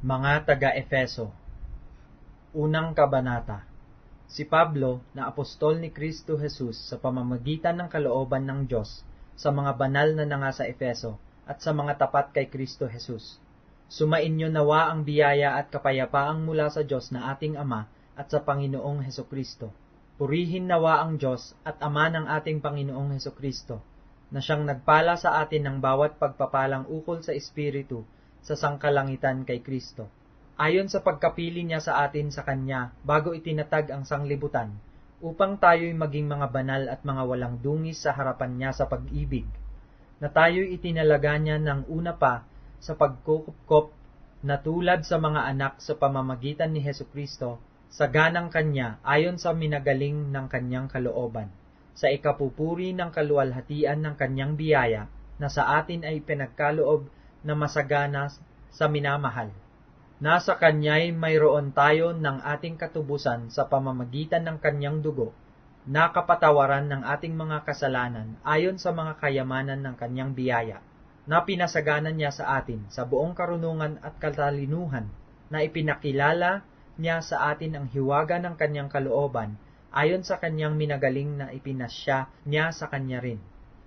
Mga taga-Efeso. Unang kabanata. Si Pablo, na apostol ni Kristo Jesus sa pamamagitan ng kalooban ng Diyos, sa mga banal na nangasa Efeso, at sa mga tapat kay Kristo Jesus. Sumainyo nawa ang biyaya at kapayapaang mula sa Diyos na ating Ama at sa Panginoong Hesukristo. Purihin nawa ang Diyos at Ama ng ating Panginoong Hesukristo, na siyang nagpala sa atin ng bawat pagpapalang ukol sa Espiritu, sa sangkalangitan kay Kristo, ayon sa pagkapili niya sa atin sa Kanya bago itinatag ang sanglibutan, upang tayo'y maging mga banal at mga walang dungis sa harapan niya sa pag-ibig, na tayo'y itinalaga niya ng una pa sa pagkukupkop na tulad sa mga anak sa pamamagitan ni Hesukristo, sa ganang Kanya ayon sa minagaling ng Kanyang kalooban, sa ikapupuri ng kaluwalhatian ng Kanyang biyaya, na sa atin ay pinagkaloob na masagana sa minamahal. Nasa Kanya'y mayroon tayo ng ating katubusan sa pamamagitan ng Kanyang dugo, na kapatawaran ng ating mga kasalanan ayon sa mga kayamanan ng Kanyang biyaya, na pinasaganan niya sa atin sa buong karunungan at katalinuhan, na ipinakilala niya sa atin ang hiwaga ng Kanyang kalooban ayon sa Kanyang minagaling na ipinasya niya sa Kanya rin,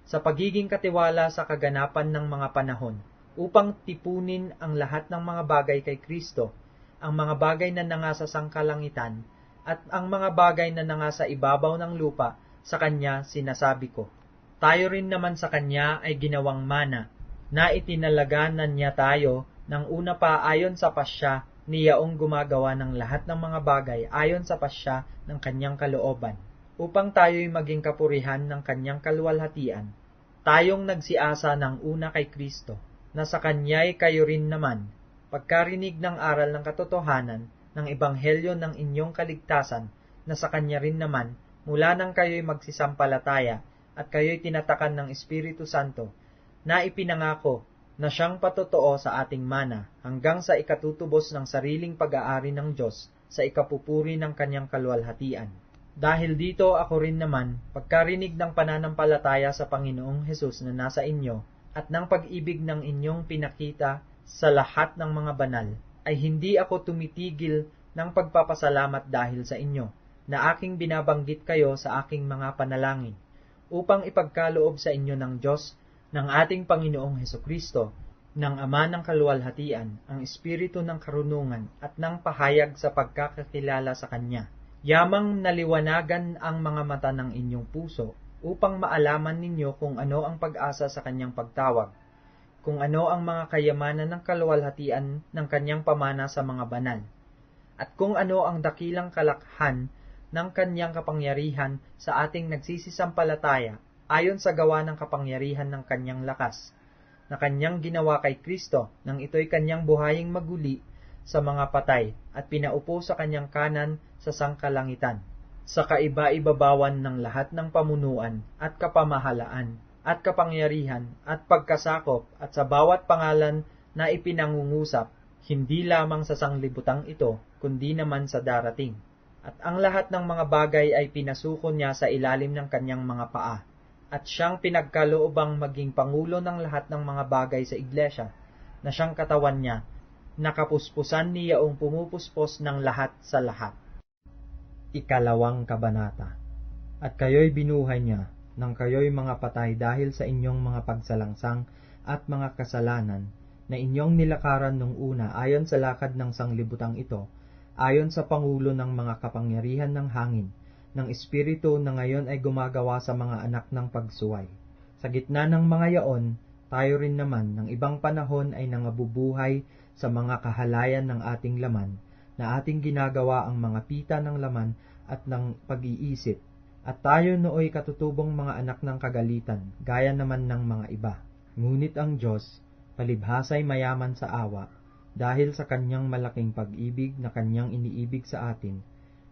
sa pagiging katiwala sa kaganapan ng mga panahon, upang tipunin ang lahat ng mga bagay kay Kristo, ang mga bagay na nangasa sangkalangitan, at ang mga bagay na nangasa ibabaw ng lupa, sa Kanya sinasabi ko. Tayo rin naman sa Kanya ay ginawang mana, na itinalaganan niya tayo ng una pa ayon sa pasya ni Yaong gumagawa ng lahat ng mga bagay ayon sa pasya ng Kanyang kalooban, upang tayo'y maging kapurihan ng Kanyang kaluwalhatian. Tayong nagsiasa ng una kay Kristo, na sa Kanya'y kayo rin naman, pagkarinig ng aral ng katotohanan, ng ebanghelyo ng inyong kaligtasan, na sa Kanya rin naman, mula nang kayo'y magsisampalataya, at kayo'y tinatakan ng Espiritu Santo, na ipinangako, na siyang patotoo sa ating mana, hanggang sa ikatutubos ng sariling pag-aari ng Diyos, sa ikapupuri ng Kanyang kaluwalhatian. Dahil dito ako rin naman, pagkarinig ng pananampalataya sa Panginoong Hesus na nasa inyo, at ng pag-ibig ng inyong pinakita sa lahat ng mga banal, ay hindi ako tumitigil ng pagpapasalamat dahil sa inyo, na aking binabanggit kayo sa aking mga panalangin, upang ipagkaloob sa inyo ng Diyos, ng ating Panginoong Hesukristo, ng Ama ng kaluwalhatian, ang Espiritu ng karunungan at ng pahayag sa pagkakakilala sa Kanya. Yamang naliwanagan ang mga mata ng inyong puso, upang maalaman ninyo kung ano ang pag-asa sa Kanyang pagtawag, kung ano ang mga kayamanan ng kaluwalhatian ng Kanyang pamana sa mga banal, at kung ano ang dakilang kalakhan ng Kanyang kapangyarihan sa ating nagsisisampalataya, ayon sa gawa ng kapangyarihan ng Kanyang lakas, na Kanyang ginawa kay Kristo, nang ito'y Kanyang buhaying maguli sa mga patay, at pinaupo sa Kanyang kanan sa sangkalangitan, sa kaiba-ibabawan ng lahat ng pamunuan at kapamahalaan at kapangyarihan at pagkasakop at sa bawat pangalan na ipinangungusap, hindi lamang sa sanglibutang ito, kundi naman sa darating. At ang lahat ng mga bagay ay pinasuko niya sa ilalim ng Kanyang mga paa, at siyang pinagkaloobang maging pangulo ng lahat ng mga bagay sa iglesia, na siyang katawan niya, nakapuspusan niya ang pumupuspos ng lahat sa lahat. Ikalawang kabanata. At kayo'y binuhay niya, nang kayo'y mga patay dahil sa inyong mga pagsalangsang at mga kasalanan, na inyong nilakaran nung una ayon sa lakad ng sanglibutang ito, ayon sa pangulo ng mga kapangyarihan ng hangin, ng Espiritu na ngayon ay gumagawa sa mga anak ng pagsuway. Sa gitna ng mga yaon, tayo rin naman ng ibang panahon ay nangabubuhay sa mga kahalayan ng ating laman, na ating ginagawa ang mga pita ng laman at ng pag-iisip, at tayo nooy katutubong mga anak ng kagalitan, gaya naman ng mga iba. Ngunit ang Diyos, palibhasa'y mayaman sa awa, dahil sa Kanyang malaking pag-ibig na Kanyang iniibig sa atin,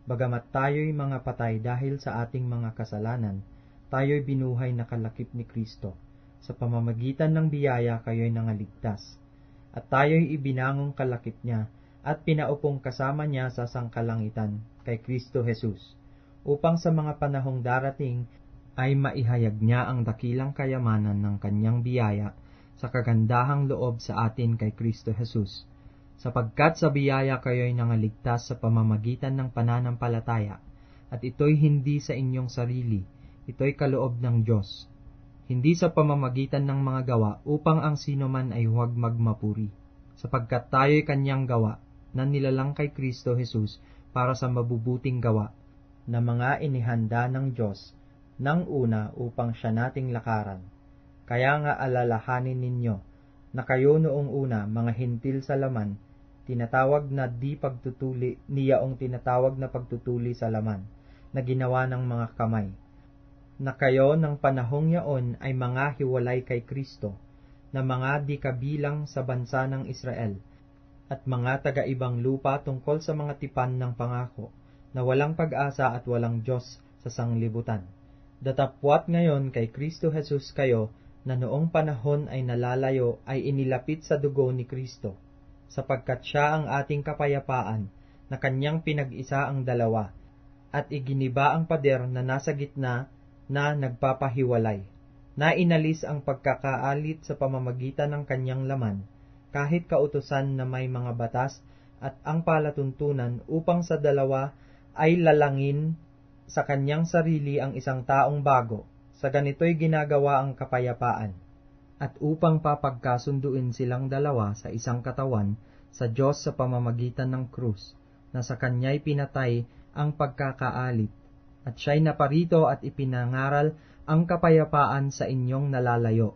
bagamat tayo'y mga patay dahil sa ating mga kasalanan, tayo'y binuhay na kalakip ni Kristo. Sa pamamagitan ng biyaya kayo'y nangaligtas, at tayo'y ibinangong kalakip niya, at pinaupong kasama niya sa sangkalangitan kay Kristo Jesus, upang sa mga panahong darating ay maihayag niya ang dakilang kayamanan ng Kanyang biyaya sa kagandahang loob sa atin kay Kristo Jesus. sapagkat sa biyaya kayo'y nangaligtas sa pamamagitan ng pananampalataya, at ito'y hindi sa inyong sarili, ito'y kaloob ng Diyos. Hindi sa pamamagitan ng mga gawa upang ang sino man ay huwag magmapuri, sapagkat tayo'y kanyang gawa na nilalang kay Kristo Jesus para sa mabubuting gawa na mga inihanda ng Diyos nang una upang siya nating lakaran. Kaya nga alalahanin ninyo na kayo noong una mga hintil sa laman, tinatawag na di pagtutuli niyaong tinatawag na pagtutuli sa laman na ginawa ng mga kamay, na kayo ng panahong yaon ay mga hiwalay kay Kristo, na mga di kabilang sa bansa ng Israel, at mga taga-ibang lupa tungkol sa mga tipan ng pangako, na walang pag-asa at walang Diyos sa sanglibutan. Datapwat ngayon kay Kristo Jesus kayo, na noong panahon ay nalalayo ay inilapit sa dugo ni Kristo, sapagkat siya ang ating kapayapaan, na kanyang pinag-isa ang dalawa, at iginiba ang pader na nasa gitna na nagpapahiwalay, na inalis ang pagkakaalit sa pamamagitan ng kanyang laman, kahit kautusan na may mga batas at ang palatuntunan upang sa dalawa ay lalangin sa kanyang sarili ang isang taong bago. Sa ganito'y ginagawa ang kapayapaan, at upang papagkasunduin silang dalawa sa isang katawan sa Diyos sa pamamagitan ng krus, na sa kanya'y pinatay ang pagkakaalit, at siya'y naparito at ipinangaral ang kapayapaan sa inyong nalalayo,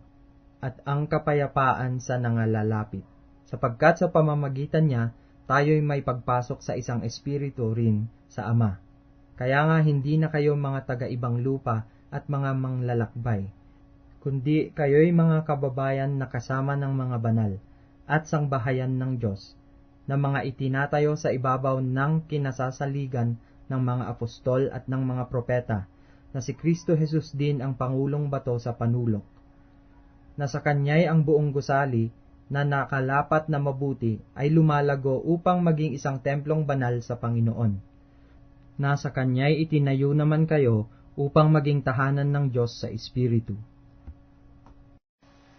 at ang kapayapaan sa nangalalapit. Sapagkat sa pamamagitan niya, tayo'y may pagpasok sa isang espiritu rin sa Ama. Kaya nga hindi na kayo mga taga-ibang lupa at mga manglalakbay, kundi kayo'y mga kababayan na kasama ng mga banal at sangbahayan ng Diyos, na mga itinatayo sa ibabaw ng kinasasaligan ng mga apostol at ng mga propeta, na si Kristo Jesus din ang pangulong bato sa panulok, na sa kanya'y ang buong gusali na nakalapat na mabuti ay lumalago upang maging isang templong banal sa Panginoon. Na sa kanya'y itinayo naman kayo upang maging tahanan ng Diyos sa Espiritu.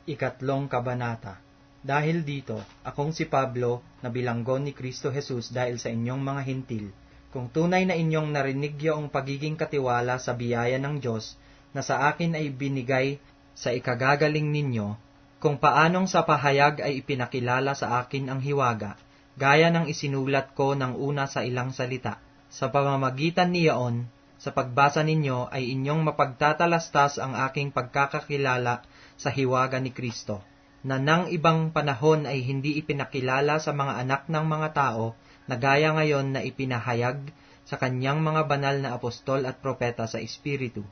Ikatlong Kabanata. Dahil dito, akong si Pablo, na bilanggon ni Kristo Jesus dahil sa inyong mga hintil, kung tunay na inyong narinig yung pagiging katiwala sa biyaya ng Diyos, na sa akin ay binigay sa ikagagaling ninyo, kung paanong sa pahayag ay ipinakilala sa akin ang hiwaga, gaya ng isinulat ko ng una sa ilang salita. Sa pamamagitan niyaon, sa pagbasa ninyo ay inyong mapagtatalastas ang aking pagkakakilala sa hiwaga ni Kristo, na nang ibang panahon ay hindi ipinakilala sa mga anak ng mga tao, na gaya ngayon na ipinahayag sa kanyang mga banal na apostol at propeta sa Espiritu,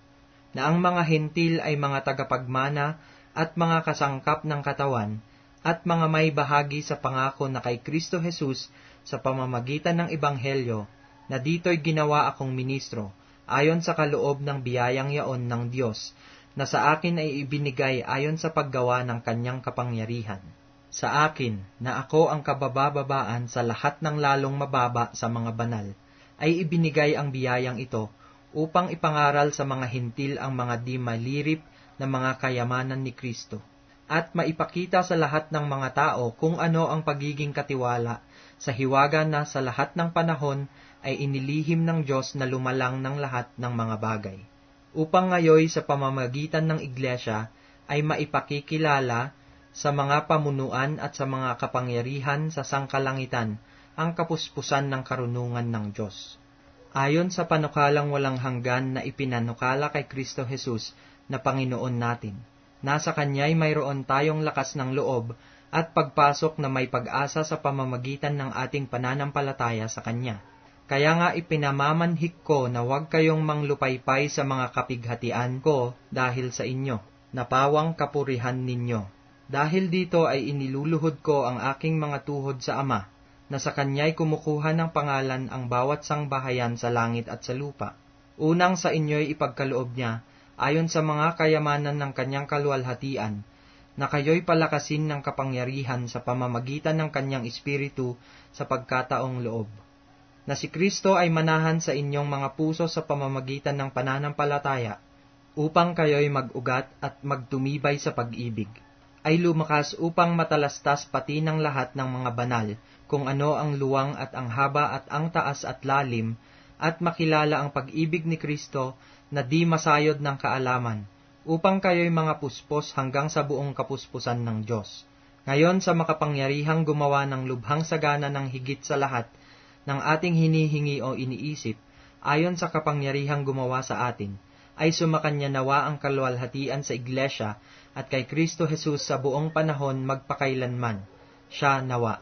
na ang mga hentil ay mga tagapagmana at mga kasangkap ng katawan, at mga may bahagi sa pangako na kay Kristo Jesus sa pamamagitan ng Ebanghelyo, na dito'y ginawa akong ministro, ayon sa kaloob ng biyayang yaon ng Diyos, na sa akin ay ibinigay ayon sa paggawa ng kanyang kapangyarihan. Sa akin, na ako ang kabababaan sa lahat ng lalong mababa sa mga banal, ay ibinigay ang biyayang ito, upang ipangaral sa mga hintil ang mga di malirip na mga kayamanan ni Kristo, at maipakita sa lahat ng mga tao kung ano ang pagiging katiwala sa hiwaga na sa lahat ng panahon ay inilihim ng Diyos na lumalang ng lahat ng mga bagay, upang ngayoy sa pamamagitan ng Iglesia ay maipakikilala sa mga pamunuan at sa mga kapangyarihan sa sangkalangitan ang kapuspusan ng karunungan ng Diyos. Ayon sa panukalang walang hanggan na ipinanukala kay Kristo Jesus na Panginoon natin, nasa Kanya'y mayroon tayong lakas ng loob at pagpasok na may pag-asa sa pamamagitan ng ating pananampalataya sa Kanya. Kaya nga ipinamamanhik ko na huwag kayong manglupaypay sa mga kapighatian ko dahil sa inyo, na pawang kapurihan ninyo. Dahil dito ay iniluluhod ko ang aking mga tuhod sa Ama, na sa Kanya'y kumukuha ng pangalan ang bawat sangbahayan sa langit at sa lupa. Unang sa inyo'y ipagkaloob niya, ayon sa mga kayamanan ng Kanyang kaluwalhatian, na kayo'y palakasin ng kapangyarihan sa pamamagitan ng Kanyang Espiritu sa pagkataong loob. Na si Kristo ay manahan sa inyong mga puso sa pamamagitan ng pananampalataya, upang kayo'y mag-ugat at magtumibay sa pag-ibig, ay lumakas upang matalastas pati ng lahat ng mga banal kung ano ang luwang at ang haba at ang taas at lalim, at makilala ang pag-ibig ni Kristo na di masayod ng kaalaman, upang kayo'y mga puspos hanggang sa buong kapuspusan ng Diyos. Ngayon sa makapangyarihang gumawa ng lubhang sagana ng higit sa lahat ng ating hinihingi o iniisip, ayon sa kapangyarihang gumawa sa atin, ay sumakanya nawa ang kaluwalhatian sa Iglesia at kay Kristo Jesus sa buong panahon magpakailanman. Siya nawa.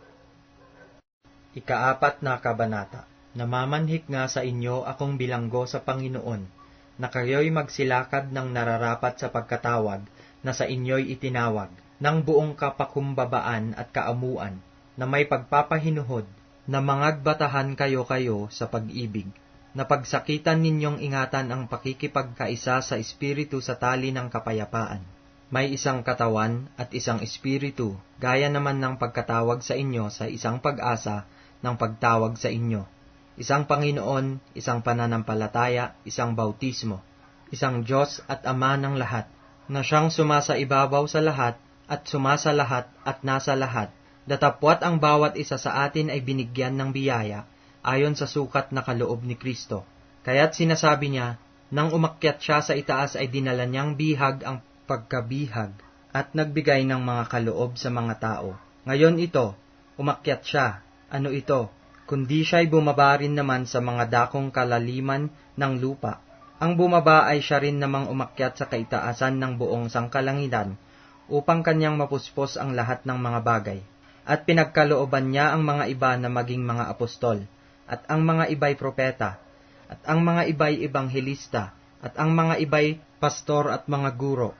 Ika-4 na kabanata. Namamanhik nga sa inyo akong bilanggo sa Panginoon, na kayo'y magsilakad ng nararapat sa pagkatawag na sa inyo'y itinawag, ng buong kapakumbabaan at kaamuan, na may pagpapahinuhod, na mangagbatahan kayo sa pag-ibig, na pagsakitan ninyong ingatan ang pakikipagkaisa sa Espiritu sa tali ng kapayapaan. May isang katawan at isang Espiritu, gaya naman ng pagkatawag sa inyo sa isang pag-asa ng pagtawag sa inyo. Isang Panginoon, isang pananampalataya, isang bautismo, isang Diyos at Ama ng lahat, na siyang sumasaibabaw sa lahat at sumasa lahat at nasa lahat, datapwat ang bawat isa sa atin ay binigyan ng biyaya, ayon sa sukat na kaloob ni Kristo. Kaya't sinasabi niya, nang umakyat siya sa itaas ay dinala niyang bihag ang pagkabihag, at nagbigay ng mga kaloob sa mga tao. Ngayon ito, umakyat siya, ano ito, kundi siya'y bumaba rin naman sa mga dakong kalaliman ng lupa. Ang bumaba ay siya rin namang umakyat sa kaitaasan ng buong sangkalangitan, upang kanyang mapuspos ang lahat ng mga bagay. At pinagkalooban niya ang mga iba na maging mga apostol, at ang mga iba'y propeta, at ang mga iba'y ebanghelista, at ang mga iba'y pastor at mga guro,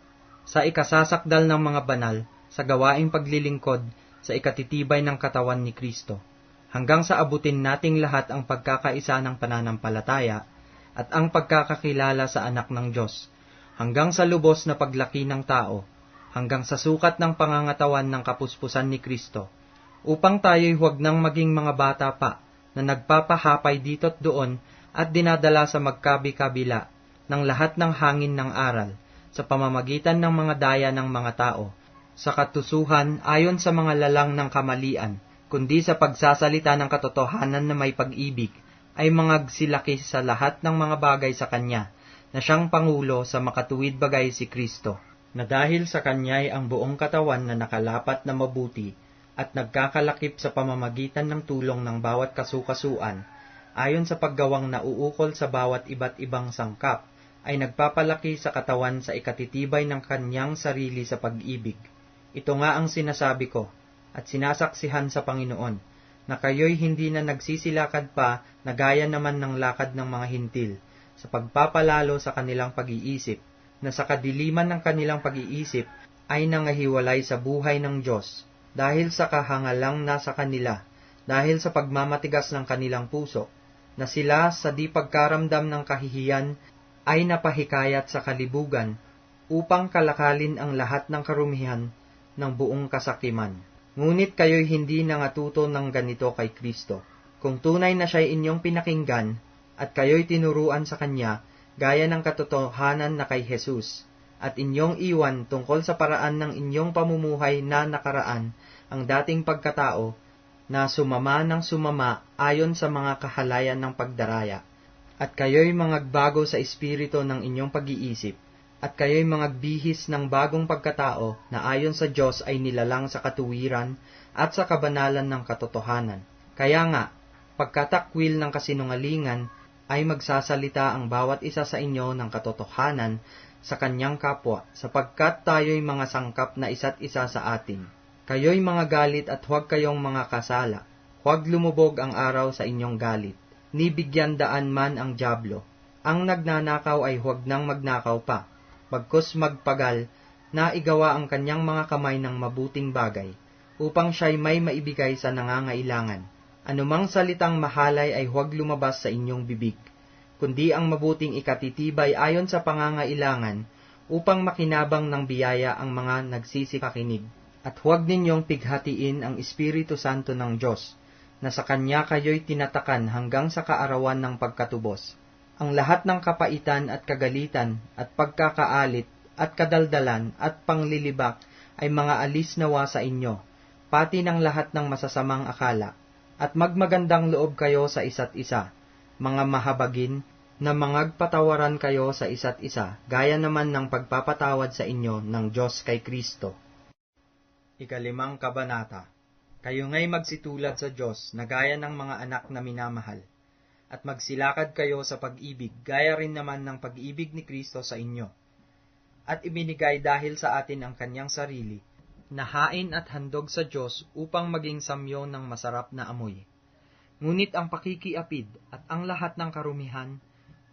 sa ikasasakdal ng mga banal, sa gawaing paglilingkod, sa ikatitibay ng katawan ni Kristo, hanggang sa abutin nating lahat ang pagkakaisa ng pananampalataya, at ang pagkakakilala sa anak ng Diyos, hanggang sa lubos na paglaki ng tao, hanggang sa sukat ng pangangatawan ng kapuspusan ni Kristo, upang tayo'y huwag nang maging mga bata pa, na nagpapahapay dito't doon at dinadala sa magkabi-kabila ng lahat ng hangin ng aral, sa pamamagitan ng mga daya ng mga tao, sa katusuhan ayon sa mga lalang ng kamalian, kundi sa pagsasalita ng katotohanan na may pag-ibig, ay mangagsilaki sa lahat ng mga bagay sa Kanya, na siyang Pangulo sa makatuwid bagay si Kristo, na dahil sa Kanya'y ang buong katawan na nakalapat na mabuti, at nagkakalakip sa pamamagitan ng tulong ng bawat kasukasuan, ayon sa paggawang nauukol sa bawat iba't ibang sangkap, ay nagpapalaki sa katawan sa ikatitibay ng kanyang sarili sa pag-ibig. Ito nga ang sinasabi ko, at sinasaksihan sa Panginoon, na kayo'y hindi na nagsisilakad pa na gaya naman ng lakad ng mga hintil, sa pagpapalalo sa kanilang pag-iisip, na sa kadiliman ng kanilang pag-iisip ay nangahiwalay sa buhay ng Diyos, dahil sa kahangalang nasa kanila, dahil sa pagmamatigas ng kanilang puso, na sila sa di pagkaramdam ng kahihiyan ay napahikayat sa kalibugan, upang kalakalin ang lahat ng karumihan ng buong kasakiman. Ngunit kayo'y hindi nangatuto ng ganito kay Kristo. Kung tunay na siya'y inyong pinakinggan, at kayo'y tinuruan sa Kanya, gaya ng katotohanan na kay Jesus, at inyong iwan tungkol sa paraan ng inyong pamumuhay na nakaraan, ang dating pagkatao, na sumama ng sumama ayon sa mga kahalayan ng pagdaraya, at kayo'y mangagbago sa espiritu ng inyong pag-iisip, at kayo'y mangagbihis ng bagong pagkatao na ayon sa Diyos ay nilalang sa katuwiran at sa kabanalan ng katotohanan. Kaya nga, pagkatakwil ng kasinungalingan, ay magsasalita ang bawat isa sa inyo ng katotohanan sa kanyang kapwa, sapagkat tayo'y mga sangkap na isa't isa sa atin. Kayo'y mga galit at huwag kayong mga kasala. Huwag lumubog ang araw sa inyong galit. Ni bigyan daan man ang dyablo. Ang nagnanakaw ay huwag nang magnakaw pa. Bagkus magpagal na igawa ang kanyang mga kamay ng mabuting bagay, upang siya'y may maibigay sa nangangailangan. Anumang salitang mahalay ay huwag lumabas sa inyong bibig, kundi ang mabuting ikatitibay ayon sa pangangailangan, upang makinabang ng biyaya ang mga nagsisikakinig. At huwag ninyong pighatiin ang Espiritu Santo ng Diyos, na sa Kanya kayo'y tinatakan hanggang sa kaarawan ng pagkatubos. Ang lahat ng kapaitan at kagalitan at pagkakaalit at kadaldalan at panglilibak ay mga alis nawa sa inyo, pati ng lahat ng masasamang akala. At magmagandang loob kayo sa isa't isa, mga mahabagin, na mangagpatawaran kayo sa isa't isa, gaya naman ng pagpapatawad sa inyo ng Diyos kay Kristo. 5 Kabanata. Kayo nga'y magsitulad sa Diyos na gaya ng mga anak na minamahal, at magsilakad kayo sa pag-ibig, gaya rin naman ng pag-ibig ni Kristo sa inyo. At ibinigay dahil sa atin ang kanyang sarili, na hain at handog sa Diyos upang maging samyo ng masarap na amoy. Ngunit ang pakikiapid at ang lahat ng karumihan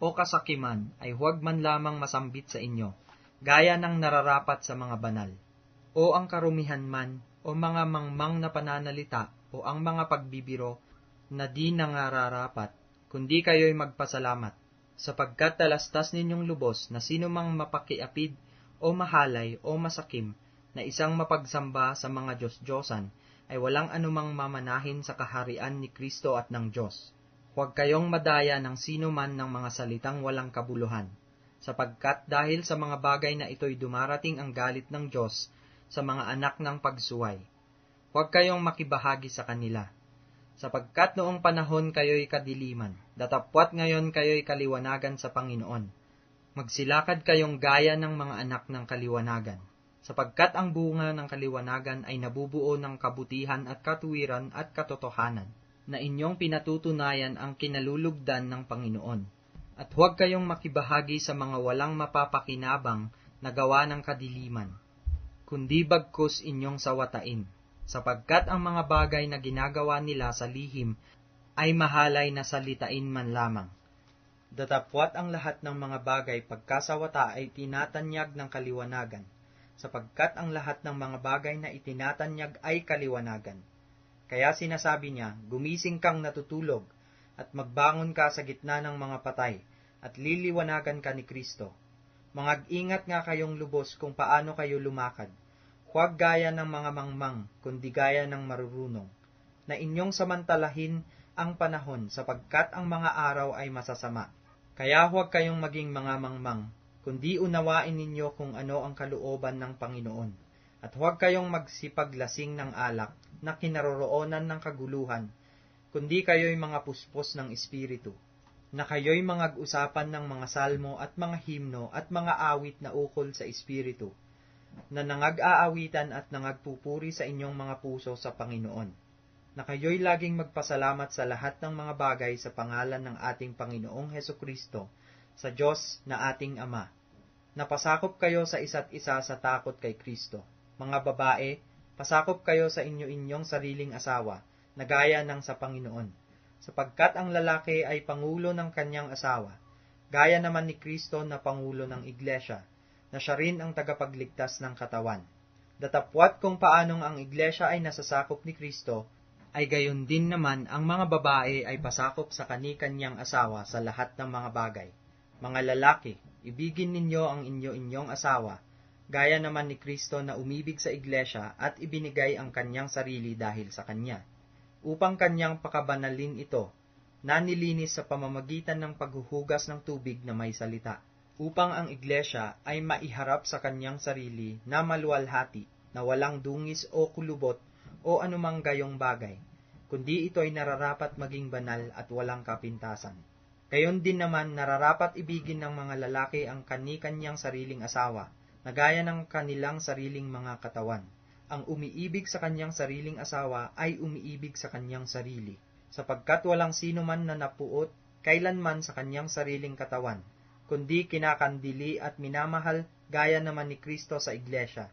o kasakiman ay huwag man lamang masambit sa inyo, gaya ng nararapat sa mga banal, o ang karumihan man, o mga mangmang na pananalita, o ang mga pagbibiro na di nangararapat, kundi kayo'y magpasalamat, sapagkat talastas ninyong lubos na sino mang mapakiapid, o mahalay, o masakim, na isang mapagsamba sa mga Diyos-Diyosan, ay walang anumang mamanahin sa kaharian ni Kristo at ng Diyos. Huwag kayong madaya ng sino man ng mga salitang walang kabuluhan, sapagkat dahil sa mga bagay na ito'y dumarating ang galit ng Diyos sa mga anak ng pagsuway. Huwag kayong makibahagi sa kanila, sapagkat noong panahon kayo'y kadiliman, datapwat ngayon kayo'y kaliwanagan sa Panginoon. Magsilakad kayong gaya ng mga anak ng kaliwanagan, sapagkat ang bunga ng kaliwanagan ay nabubuo ng kabutihan at katuwiran at katotohanan, na inyong pinatutunayan ang kinalulugdan ng Panginoon. At huwag kayong makibahagi sa mga walang mapapakinabang na gawa ng kadiliman, kundi bagkus inyong sawatain, sapagkat ang mga bagay na ginagawa nila sa lihim ay mahalay na salitain man lamang. Datapwat ang lahat ng mga bagay pagkasawata ay tinatanyag ng kaliwanagan, sapagkat ang lahat ng mga bagay na itinatanyag ay kaliwanagan. Kaya sinasabi niya, gumising kang natutulog, at magbangon ka sa gitna ng mga patay, at liliwanagan ka ni Kristo. Mangag-ingat nga kayong lubos kung paano kayo lumakad, huwag gaya ng mga mangmang, kundi gaya ng marurunong, na inyong samantalahin ang panahon, sapagkat ang mga araw ay masasama. Kaya huwag kayong maging mga mangmang, kundi unawain ninyo kung ano ang kalooban ng Panginoon. At huwag kayong magsipaglasing ng alak, na kinaroroonan ng kaguluhan, kundi kayo'y mga puspos ng Espiritu, na kayo'y mangag-usapan ng mga salmo at mga himno at mga awit na ukol sa Espiritu, na nangag-aawitan at nangagpupuri sa inyong mga puso sa Panginoon, na kayo'y laging magpasalamat sa lahat ng mga bagay sa pangalan ng ating Panginoong Hesukristo, sa Diyos na ating Ama. Napasakop kayo sa isa't isa sa takot kay Kristo. Mga babae, pasakop kayo sa inyo-inyong sariling asawa, na gaya ng sa Panginoon, sapagkat ang lalaki ay pangulo ng kanyang asawa, gaya naman ni Kristo na pangulo ng Iglesia, na siya rin ang tagapagligtas ng katawan. Datapwat kung paanong ang Iglesia ay nasasakop ni Kristo, ay gayon din naman ang mga babae ay pasakop sa kani-kanyang asawa sa lahat ng mga bagay. Mga lalaki, ibigin ninyo ang inyo-inyong asawa, gaya naman ni Kristo na umibig sa Iglesia at ibinigay ang kanyang sarili dahil sa kanya, upang kanyang pakabanalin ito, na nilinis sa pamamagitan ng paghuhugas ng tubig na may salita, upang ang Iglesia ay maiharap sa kanyang sarili na maluwalhati, na walang dungis o kulubot o anumang gayong bagay, kundi ito'y nararapat maging banal at walang kapintasan. Gayon din naman nararapat ibigin ng mga lalaki ang kani-kanyang sariling asawa, na gaya ng kanilang sariling mga katawan. Ang umiibig sa kanyang sariling asawa ay umiibig sa kanyang sarili, sapagkat walang sino man na napuot kailanman sa kanyang sariling katawan, kundi kinakandili at minamahal gaya naman ni Kristo sa Iglesia,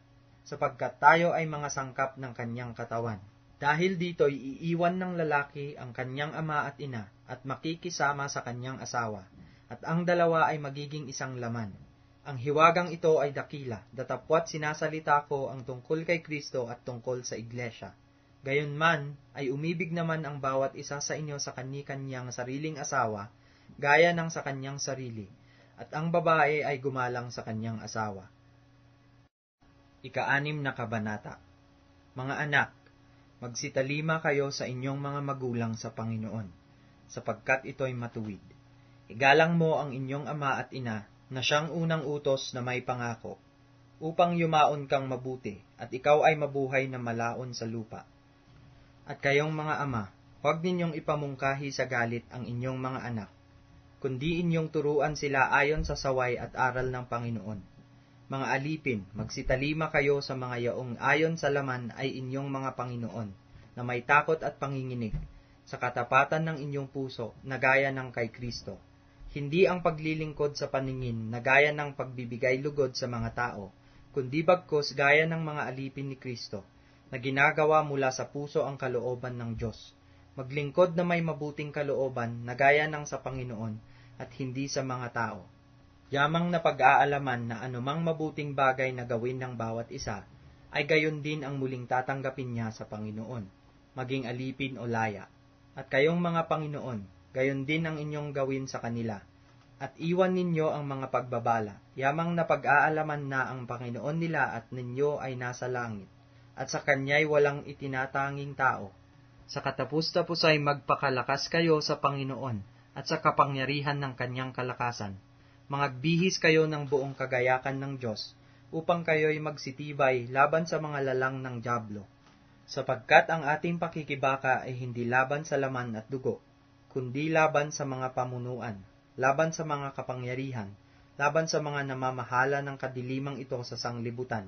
sapagkat tayo ay mga sangkap ng kanyang katawan. Dahil dito'y iiwan ng lalaki ang kanyang ama at ina, at makikisama sa kanyang asawa, at ang dalawa ay magiging isang laman. Ang hiwagang ito ay dakila, datapwat sinasalita ko ang tungkol kay Kristo at tungkol sa Iglesia. Gayunman, ay umibig naman ang bawat isa sa inyo sa kani-kanyang sariling asawa, gaya ng sa kanyang sarili, at ang babae ay gumalang sa kanyang asawa. 6 na Kabanata. Mga anak, magsitalima kayo sa inyong mga magulang sa Panginoon, sapagkat ito'y matuwid. Igalang mo ang inyong ama at ina, na siyang unang utos na may pangako, upang yumaon kang mabuti, at ikaw ay mabuhay na malaon sa lupa. At kayong mga ama, Huwag ninyong ipamungkahi sa galit ang inyong mga anak, kundi inyong turuan sila ayon sa saway at aral ng Panginoon. Mga alipin, magsitalima kayo sa mga yaong ayon sa laman ay inyong mga Panginoon, na may takot at panginginig, sa katapatan ng inyong puso na gaya ng kay Kristo. Hindi ang paglilingkod sa paningin na gaya ng pagbibigay lugod sa mga tao, kundi bagkus gaya ng mga alipin ni Kristo, na ginagawa mula sa puso ang kalooban ng Diyos. Maglingkod na may mabuting kalooban na gaya ng sa Panginoon at hindi sa mga tao. Yamang na pag-aalaman na anumang mabuting bagay na gawin ng bawat isa, ay gayon din ang muling tatanggapin niya sa Panginoon, maging alipin o laya. At kayong mga Panginoon, gayon din ang inyong gawin sa kanila. At iwan ninyo ang mga pagbabala, yamang na pag-aalaman na ang Panginoon nila at ninyo ay nasa langit, at sa Kanya'y walang itinatanging tao. Sa katapus-tapos ay magpakalakas kayo sa Panginoon at sa kapangyarihan ng Kanyang kalakasan. Mangagbihis kayo ng buong kagayakan ng Diyos, upang kayo'y magsitibay laban sa mga lalang ng dyablo. Sapagkat ang ating pakikibaka ay hindi laban sa laman at dugo, kundi laban sa mga pamunuan, laban sa mga kapangyarihan, laban sa mga namamahala ng kadilimang ito sa sanglibutan,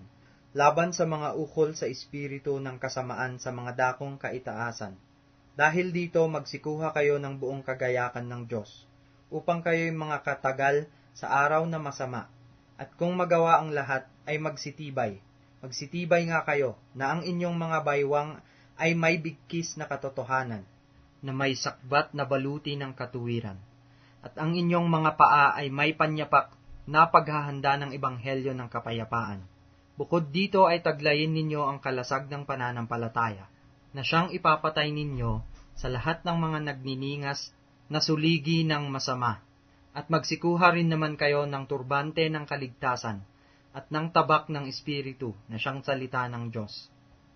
laban sa mga ukol sa espiritu ng kasamaan sa mga dakong kaitaasan. Dahil dito magsikuha kayo ng buong kagayakan ng Diyos, upang kayo'y mga katagal sa araw na masama, at kung magawa ang lahat ay magsitibay. Magsitibay nga kayo na ang inyong mga baywang ay may bigkis na katotohanan, na may sakbat na baluti ng katuwiran, at ang inyong mga paa ay may panyapak na paghahanda ng ebanghelyo ng kapayapaan. Bukod dito ay taglayin ninyo ang kalasag ng pananampalataya, na siyang ipapatay ninyo sa lahat ng mga nagniningas na suligi ng masama, at magsikuha rin naman kayo ng turbante ng kaligtasan, at ng tabak ng Espiritu na siyang salita ng Diyos,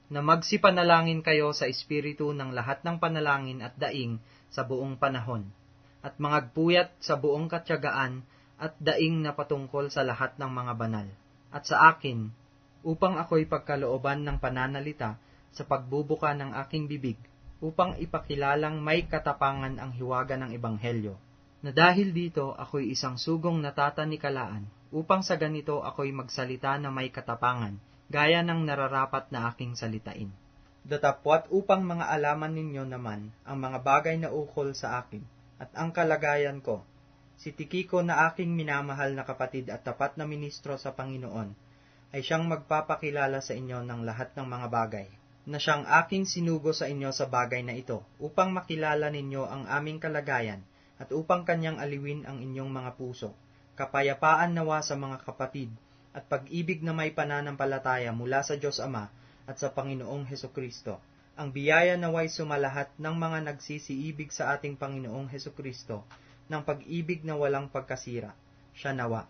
na magsipanalangin kayo sa Espiritu ng lahat ng panalangin at daing sa buong panahon, at mangagpuyat sa buong katyagaan at daing na patungkol sa lahat ng mga banal, at sa akin, upang ako'y pagkalooban ng pananalita sa pagbubuka ng aking bibig, upang ipakilalang may katapangan ang hiwaga ng Ebanghelyo, na dahil dito ako'y isang sugong natatanikalaan, upang sa ganito ako'y magsalita na may katapangan, gaya ng nararapat na aking salitain. Datapwat upang mga alaman ninyo naman ang mga bagay na ukol sa akin, at ang kalagayan ko, si Tikiko na aking minamahal na kapatid at tapat na ministro sa Panginoon, ay siyang magpapakilala sa inyo ng lahat ng mga bagay, na siyang aking sinugo sa inyo sa bagay na ito, upang makilala ninyo ang aming kalagayan, at upang kanyang aliwin ang inyong mga puso. Kapayapaan nawa sa mga kapatid, at pag-ibig na may pananampalataya mula sa Diyos Ama at sa Panginoong Hesukristo. Ang biyaya naway sumalahat ng mga nagsisiibig sa ating Panginoong Hesukristo, ng pag-ibig na walang pagkasira. Siya nawa.